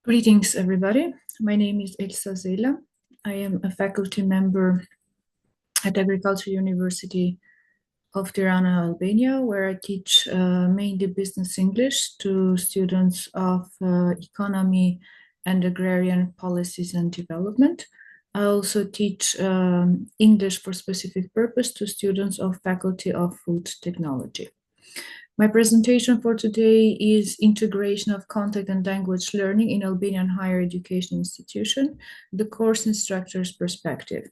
Greetings, everybody. My name is Elsa Zela. I am a faculty member at Agriculture University of Tirana, Albania, where I teach mainly business English to students of economy and agrarian policies and development. I also teach English for specific purpose to students of Faculty of Food Technology. My presentation for today is integration of content and language learning in Albanian higher education institution, the course instructor's perspective.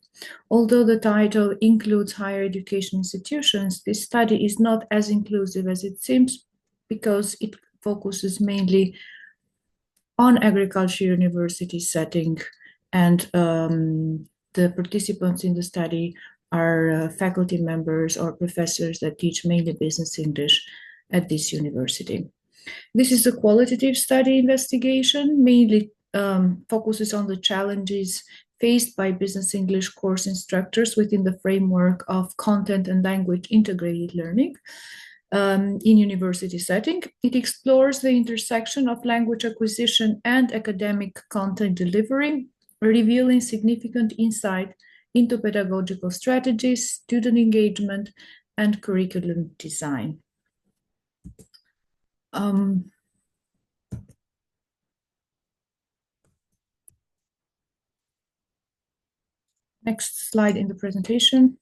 Although the title includes higher education institutions, this study is not as inclusive as it seems because it focuses mainly on agriculture university setting, and the participants in the study are faculty members or professors that teach mainly business English at this university. This is a qualitative study investigation, mainly focuses on the challenges faced by business English course instructors within the framework of content and language integrated learning in university setting. It explores the intersection of language acquisition and academic content delivery, revealing significant insight into pedagogical strategies, student engagement, and curriculum design. Next slide in the presentation.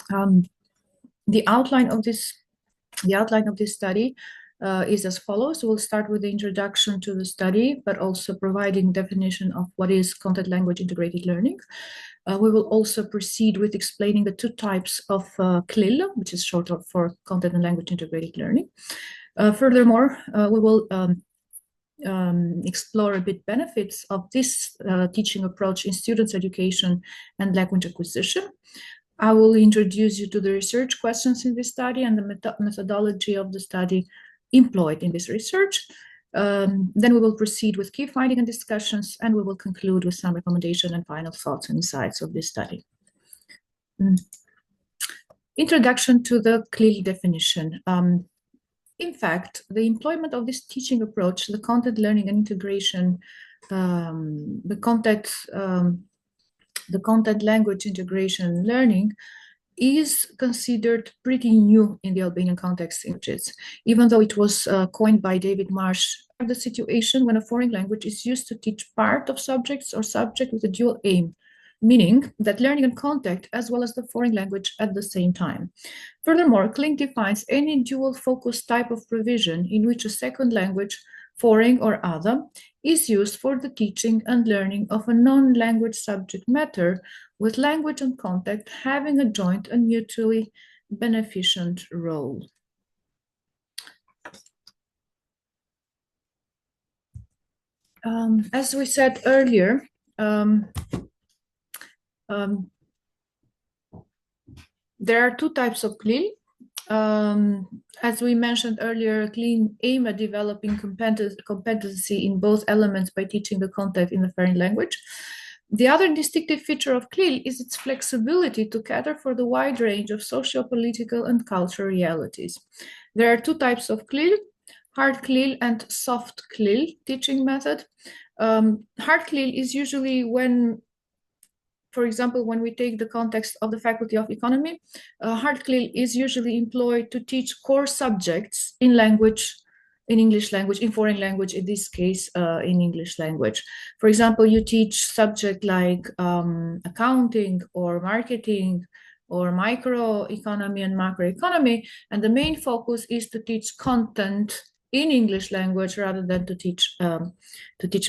The outline of this study is as follows. We'll start with the introduction to the study, but also providing definition of what is content language integrated learning. We will also proceed with explaining the two types of CLIL, which is short for content and language integrated learning. Furthermore, we will explore a bit benefits of this teaching approach in students' education and language acquisition. I will introduce you to the research questions in this study and the methodology of the study employed in this research. Then we will proceed with key finding and discussions, and we will conclude with some recommendation and final thoughts and insights of this study. Introduction to the CLIL definition. In fact, the employment of this teaching approach, the content learning and integration, the content language integration learning is considered pretty new in the Albanian context, even though it was coined by David Marsh. The situation when a foreign language is used to teach part of subjects or subject with a dual aim, meaning that learning and contact as well as the foreign language at the same time. Furthermore, CLIL defines any dual focus type of provision in which a second language, foreign or other, is used for the teaching and learning of a non-language subject matter, with language and contact having a joint and mutually beneficent role. As we said earlier, there are two types of CLIL. As we mentioned earlier, CLIL aim at developing competency in both elements by teaching the content in the foreign language. The other distinctive feature of CLIL is its flexibility to cater for the wide range of socio-political and cultural realities. There are two types of CLIL, hard CLIL and soft CLIL teaching method. Hard CLIL is usually when, for example, when we take the context of the Faculty of Economy, hard CLIL is usually employed to teach core subjects in language, in English language, in foreign language, in this case, in English language. For example, you teach subject like accounting or marketing or microeconomy and macroeconomy, and the main focus is to teach content in English language rather than to teach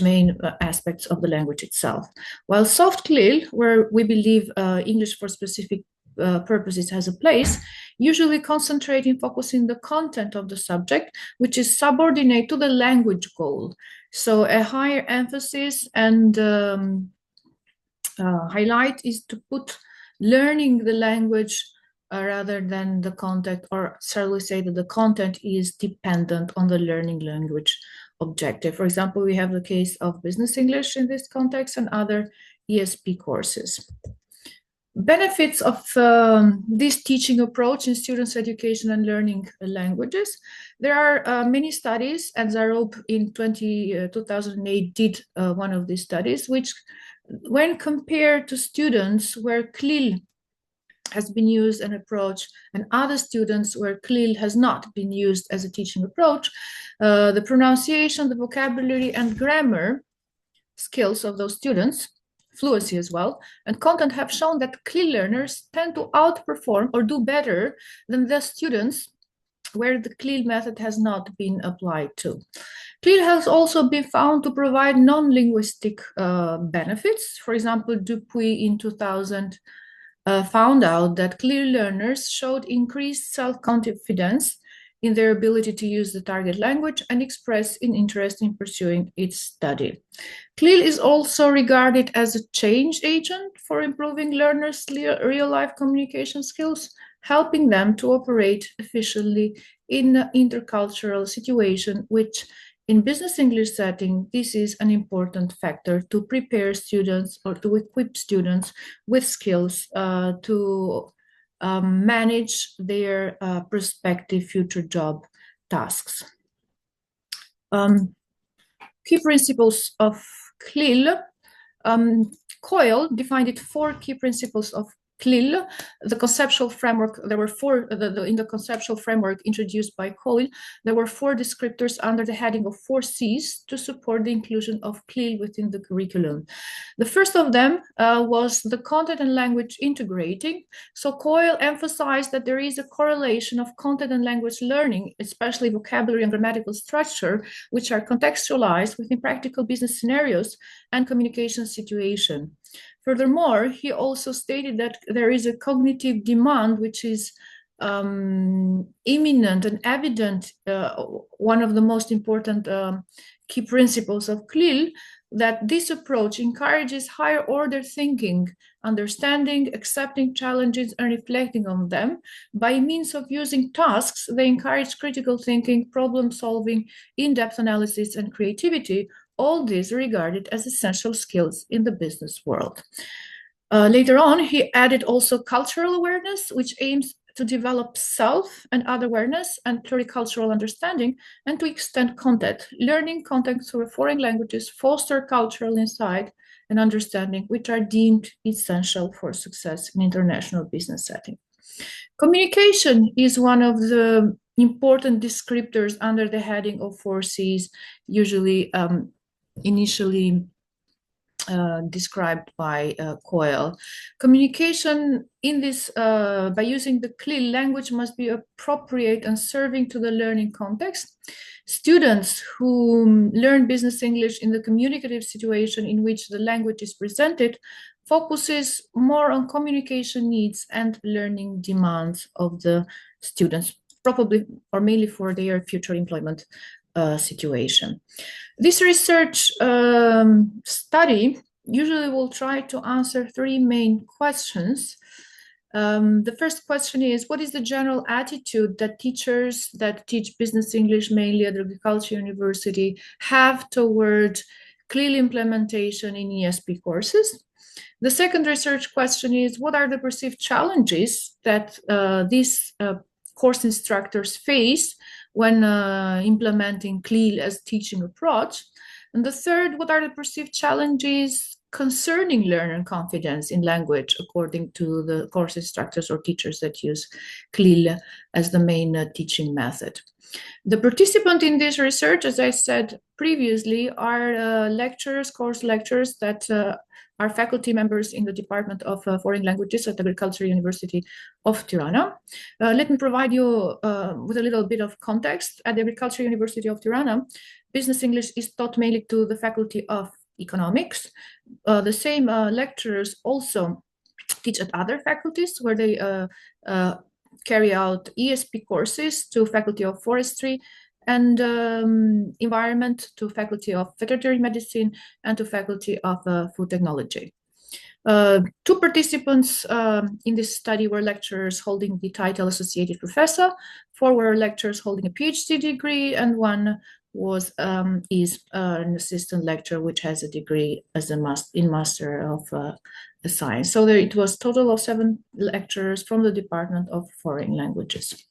main aspects of the language itself. While soft CLIL, where we believe English for specific purposes has a place, usually concentrating focusing the content of the subject, which is subordinate to the language goal. So a higher emphasis and highlight is to put learning the language rather than the content, or shall we say that the content is dependent on the learning language objective. For example, we have the case of business English in this context and other ESP courses. Benefits of this teaching approach in students' education and learning languages. There are many studies, and Zarob in 2008 did one of these studies, which when compared to students where CLIL has been used an approach and other students where CLIL has not been used as a teaching approach, the pronunciation, the vocabulary and grammar skills of those students, fluency as well, and content have shown that CLIL learners tend to outperform or do better than the students where the CLIL method has not been applied to. CLIL has also been found to provide non-linguistic benefits. For example, Dupuy in 2000 found out that CLIL learners showed increased self-confidence in their ability to use the target language and express an interest in pursuing its study. CLIL is also regarded as a change agent for improving learners' real-life communication skills, helping them to operate efficiently in an intercultural situation, which in business English setting, this is an important factor to prepare students or to equip students with skills to manage their prospective future job tasks. Key principles of CLIL. Coyle defined it 4 key principles of CLIL. The conceptual framework, there were 4, in the conceptual framework introduced by Coyle, there were 4 descriptors under the heading of 4 C's to support the inclusion of CLIL within the curriculum. The first of them was the content and language integrating. So Coyle emphasized that there is a correlation of content and language learning, especially vocabulary and grammatical structure, which are contextualized within practical business scenarios and communication situation. Furthermore, he also stated that there is a cognitive demand which is imminent and evident, one of the most important key principles of CLIL, that this approach encourages higher order thinking, understanding, accepting challenges, and reflecting on them. By means of using tasks, they encourage critical thinking, problem solving, in-depth analysis, and creativity. All these are regarded as essential skills in the business world. Later on, he added also cultural awareness, which aims to develop self and other awareness and pluricultural understanding, and to extend content. Learning content through foreign languages foster cultural insight and understanding, which are deemed essential for success in international business setting. Communication is one of the important descriptors under the heading of 4 C's, usually initially described by Coyle. Communication in this, by using the CLIL language, must be appropriate and serving to the learning context. Students who learn business English in the communicative situation in which the language is presented focuses more on communication needs and learning demands of the students, probably or mainly for their future employment situation. This research study usually will try to answer 3 main questions. The first question is, what is the general attitude that teachers that teach business English, mainly at Agriculture University, have toward CLIL implementation in ESP courses? The second research question is, what are the perceived challenges that these course instructors face when implementing CLIL as teaching approach? And the third, what are the perceived challenges concerning learner confidence in language according to the course instructors or teachers that use CLIL as the main teaching method? The participants in this research, as I said previously, are lecturers, course lecturers that are faculty members in the Department of Foreign Languages at Agriculture University of Tirana. Let me provide you with a little bit of context. At the Agriculture University of Tirana, business English is taught mainly to the faculty of economics. The same lecturers also teach at other faculties where they carry out ESP courses to faculty of forestry and environment, to faculty of veterinary medicine, and to faculty of food technology. 2 participants in this study were lecturers holding the title associated professor, 4 were lecturers holding a PhD degree, and 1 was is an assistant lecturer which has a degree as in Master of science. So it was total of 7 lecturers from the Department of Foreign Languages.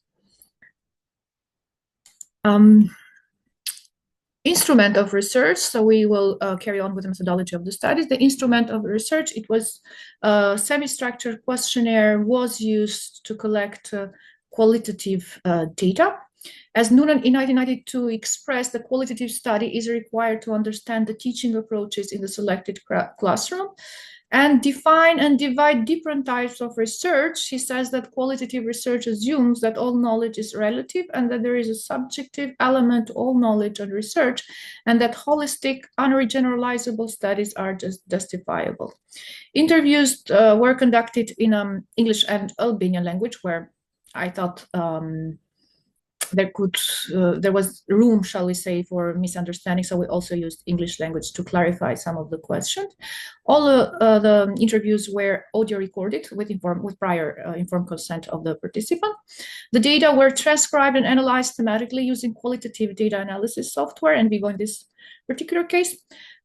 Instrument of research, so we will carry on with the methodology of the studies. The instrument of research, it was a semi-structured questionnaire, was used to collect qualitative data. As Noonan in 1992 expressed, the qualitative study is required to understand the teaching approaches in the selected classroom and define and divide different types of research. He says that qualitative research assumes that all knowledge is relative and that there is a subjective element to all knowledge and research, and that holistic, unregeneralizable studies are just justifiable. Interviews were conducted in English and Albanian language, where I thought there was room, shall we say, for misunderstanding. So we also used English language to clarify some of the questions. All the interviews were audio recorded with prior informed consent of the participant. The data were transcribed and analyzed thematically using qualitative data analysis software, and Vivo in this particular case.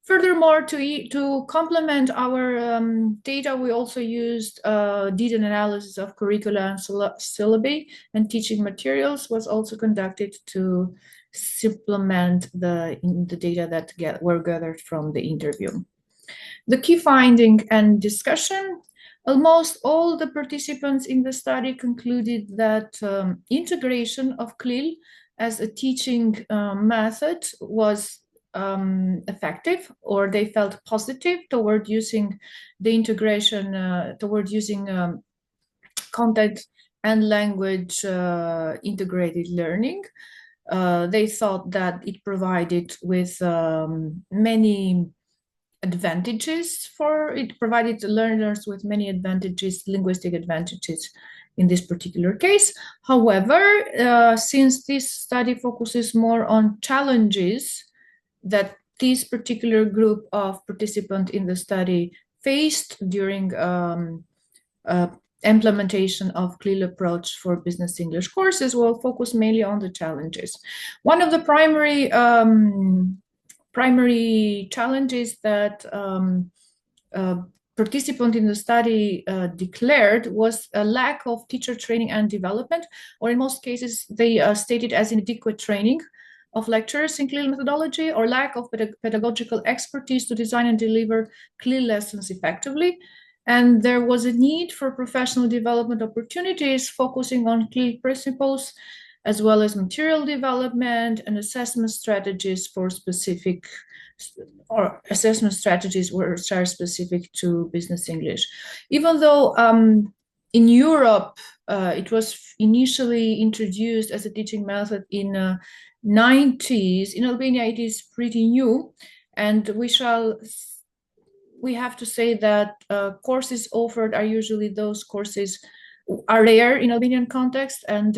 Furthermore, to complement our data, we also did an analysis of curricula and syllabi, and teaching materials was also conducted to supplement the data that were gathered from the interview. The key finding and discussion: almost all the participants in the study concluded that integration of CLIL as a teaching method was effective, or they felt positive toward using the integration, toward using content and language integrated learning. They thought that it provided with many advantages it provided the learners with many advantages, linguistic advantages in this particular case. However, since this study focuses more on challenges that this particular group of participants in the study faced during implementation of CLIL approach for business English courses, will focus mainly on the challenges. One of the primary challenges that participants in the study declared was a lack of teacher training and development, or in most cases they stated as inadequate training of lecturers in CLIL methodology, or lack of pedagogical expertise to design and deliver CLIL lessons effectively. And there was a need for professional development opportunities focusing on CLIL principles, as well as material development and assessment strategies for specific, or assessment strategies which are specific to business English. Even though in Europe, it was initially introduced as a teaching method in 90s, in Albania it is pretty new, and we have to say that courses offered are usually those courses are rare in Albanian context, and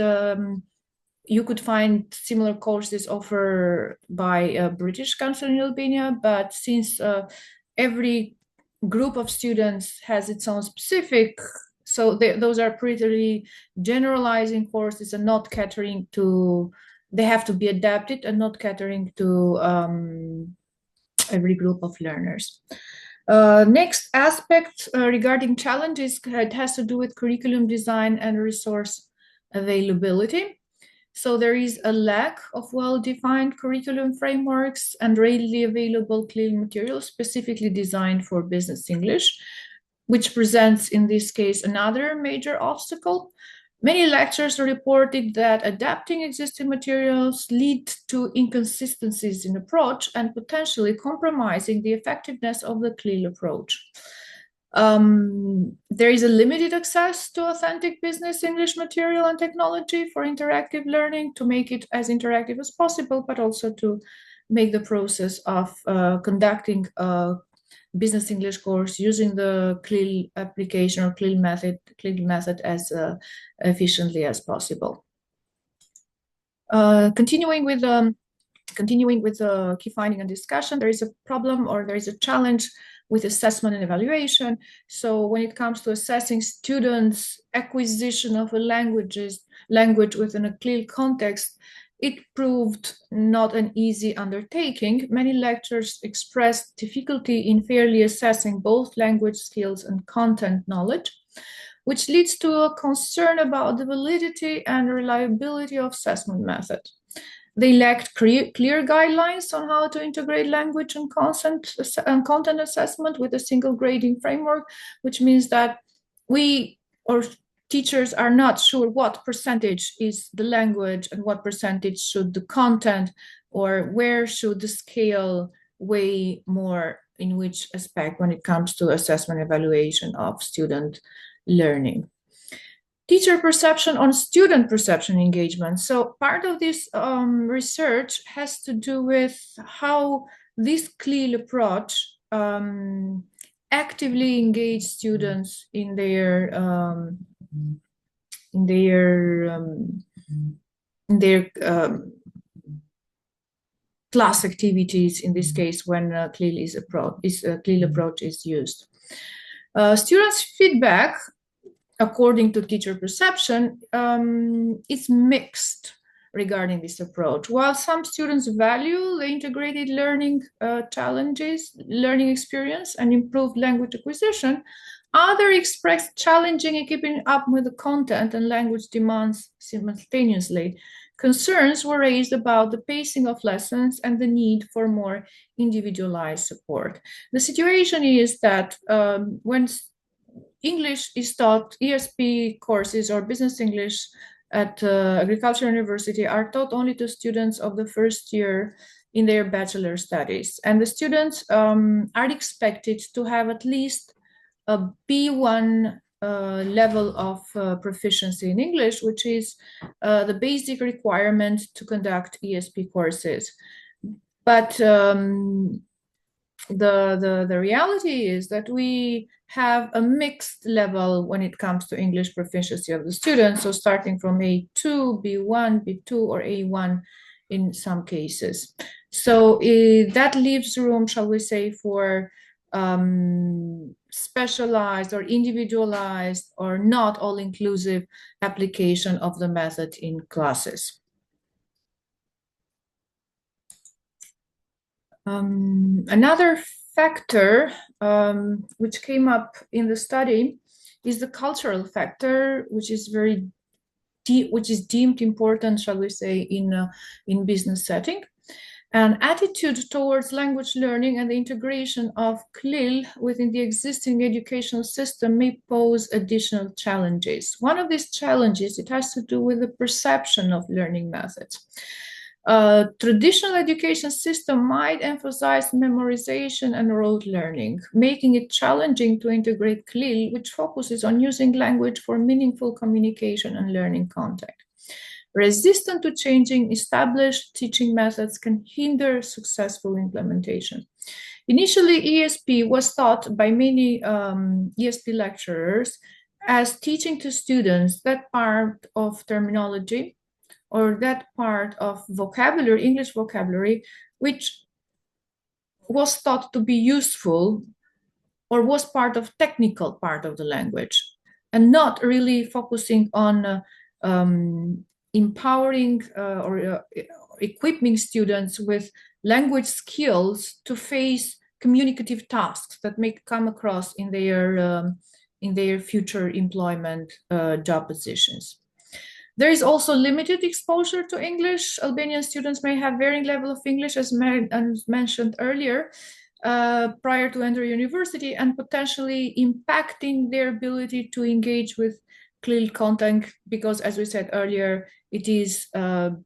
you could find similar courses offered by a British council in Albania, but since every group of students has its own specific, so those are pretty generalizing courses and not catering to, they have to be adapted and not catering to every group of learners. Next aspect regarding challenges, it has to do with curriculum design and resource availability. So there is a lack of well-defined curriculum frameworks and readily available CLIL materials specifically designed for business English, which presents in this case another major obstacle. Many lecturers reported that adapting existing materials lead to inconsistencies in approach and potentially compromising the effectiveness of the CLIL approach. There is a limited access to authentic business English material and technology for interactive learning to make it as interactive as possible, but also to make the process of conducting a business English course using the CLIL application or CLIL method as efficiently as possible. Continuing with the key finding and discussion, there is a problem, or there is a challenge with assessment and evaluation. So when it comes to assessing students' acquisition of a language within a CLIL context, it proved not an easy undertaking. Many lecturers expressed difficulty in fairly assessing both language skills and content knowledge, which leads to a concern about the validity and reliability of assessment method. They lacked clear guidelines on how to integrate language and content assessment with a single grading framework, which means that we or teachers are not sure what percentage is the language and what percentage should the content, or where should the scale weigh more in which aspect when it comes to assessment evaluation of student learning. Teacher perception on student perception engagement. So part of this research has to do with how this CLIL approach actively engage students in their class activities. In this case, when CLIL approach is used. Students' feedback, according to teacher perception, is mixed regarding this approach. While some students value the integrated learning learning experience and improved language acquisition, others express challenging in keeping up with the content and language demands simultaneously. Concerns were raised about the pacing of lessons and the need for more individualized support. The situation is that when English is taught, ESP courses or business English at Agricultural University are taught only to students of the first year in their bachelor studies. And the students are expected to have at least a B1 level of proficiency in English, which is the basic requirement to conduct ESP courses. But the reality is that we have a mixed level when it comes to English proficiency of the students. So starting from A2, B1, B2, or A1 in some cases. So that leaves room, shall we say, for specialized or individualized or not all-inclusive application of the method in classes. Another factor which came up in the study is the cultural factor, which is deemed important, shall we say, in business setting. An attitude towards language learning and the integration of CLIL within the existing educational system may pose additional challenges. One of these challenges, it has to do with the perception of learning methods. Traditional education system might emphasize memorization and rote learning, making it challenging to integrate CLIL, which focuses on using language for meaningful communication and learning content. Resistant to changing established teaching methods can hinder successful implementation. Initially, ESP was taught by many ESP lecturers as teaching to students that part of terminology or that part of vocabulary, English vocabulary, which was thought to be useful or was part of technical part of the language, and not really focusing on empowering or equipping students with language skills to face communicative tasks that may come across in their future employment job positions. There is also limited exposure to English. Albanian students may have varying level of English, as mentioned earlier, prior to enter university, and potentially impacting their ability to engage with CLIL content, because, as we said earlier, it is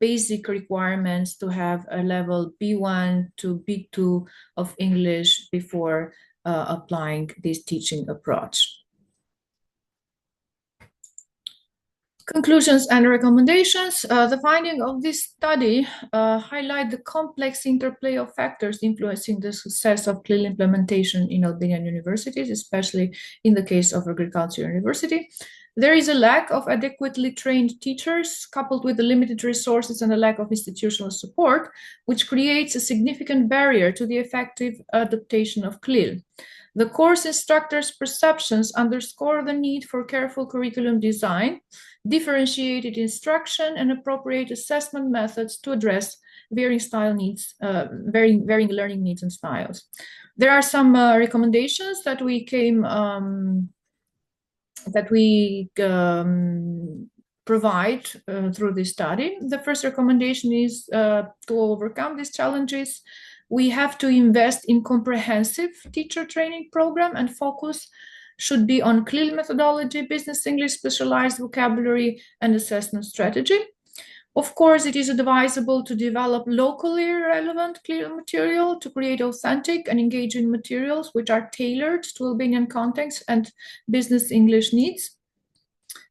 basic requirements to have a level B1 to B2 of English before applying this teaching approach. Conclusions and recommendations. The finding of this study highlight the complex interplay of factors influencing the success of CLIL implementation in Albanian universities, especially in the case of Agriculture University. There is a lack of adequately trained teachers, coupled with the limited resources and a lack of institutional support, which creates a significant barrier to the effective adaptation of CLIL. The course instructors' perceptions underscore the need for careful curriculum design, differentiated instruction, and appropriate assessment methods to address varying style needs, varying learning needs and styles. There are some recommendations that we provide through this study. The first recommendation is to overcome these challenges. We have to invest in comprehensive teacher training program, and focus should be on CLIL methodology, business English, specialized vocabulary, and assessment strategy. Of course, it is advisable to develop locally relevant CLIL material to create authentic and engaging materials which are tailored to Albanian context and business English needs.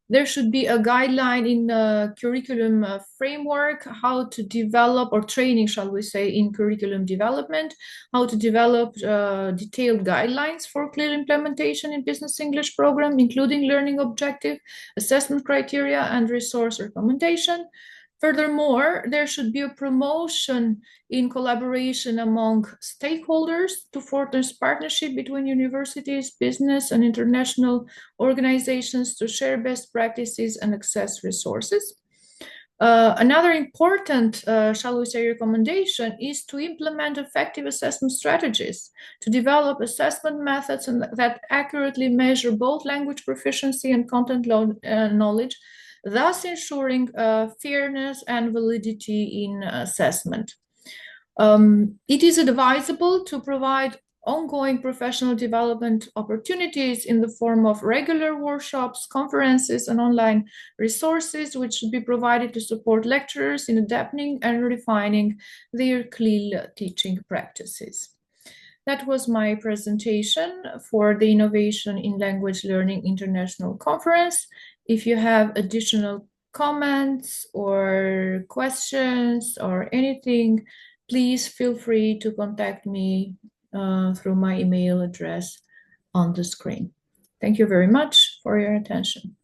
There should be a guideline in the curriculum framework, how to develop, or training, shall we say, in curriculum development, how to develop detailed guidelines for CLIL implementation in business English program, including learning objective, assessment criteria, and resource recommendation. Furthermore, there should be a promotion in collaboration among stakeholders to foster partnership between universities, business, and international organizations to share best practices and access resources. Another important, shall we say, recommendation is to implement effective assessment strategies, to develop assessment methods that accurately measure both language proficiency and content knowledge, thus ensuring fairness and validity in assessment. It is advisable to provide ongoing professional development opportunities in the form of regular workshops, conferences, and online resources, which should be provided to support lecturers in adapting and refining their CLIL teaching practices. That was my presentation for the Innovation in Language Learning International Conference. If you have additional comments or questions or anything, please feel free to contact me through my email address on the screen. Thank you very much for your attention.